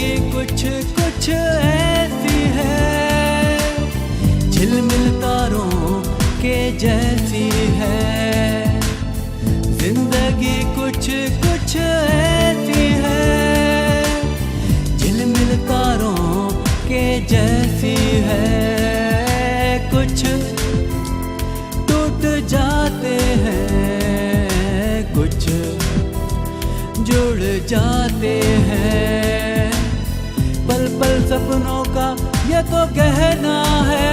जिंदगी कुछ कुछ ऐसी है, झिलमिल तारों के जैसी है। जिंदगी कुछ कुछ ऐसी है, झिलमिल तारों के जैसी है। कुछ टूट जाते हैं, कुछ जुड़ जाते हैं। पल पल सपनों का ये तो कहना है,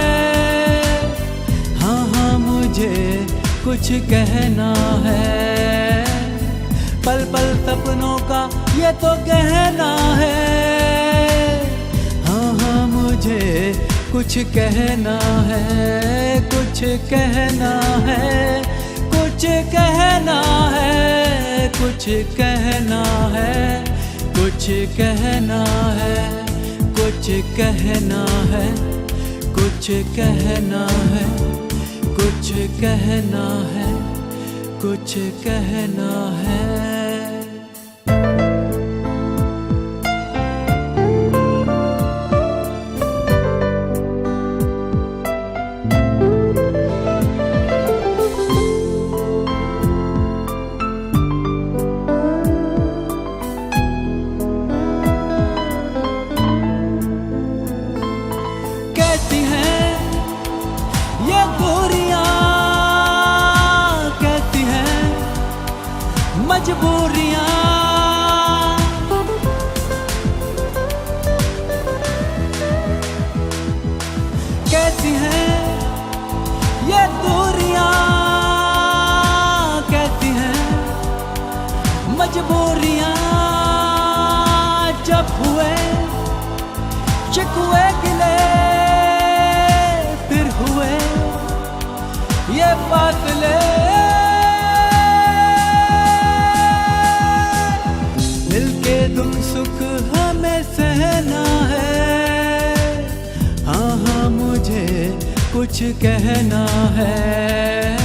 हाँ हाँ मुझे कुछ कहना है। पल पल सपनों का ये तो कहना है, हाँ हाँ मुझे कुछ कहना है। कुछ कहना है, कुछ कहना है, कुछ कहना है, कुछ कहना है, कुछ कहना है, कुछ कहना है, कुछ कहना है, कुछ कहना है। कैसी हैं ये दूरियां, कैसी हैं मजबूरियां। कैसी हैं ये दूरियां, कैसी हैं मजबूरियां। जब हुए शिकवे गिले, फिर हुए ये फासले। मिलके दुख सुख हमें सहना है, हाँ हाँ मुझे कुछ कहना है।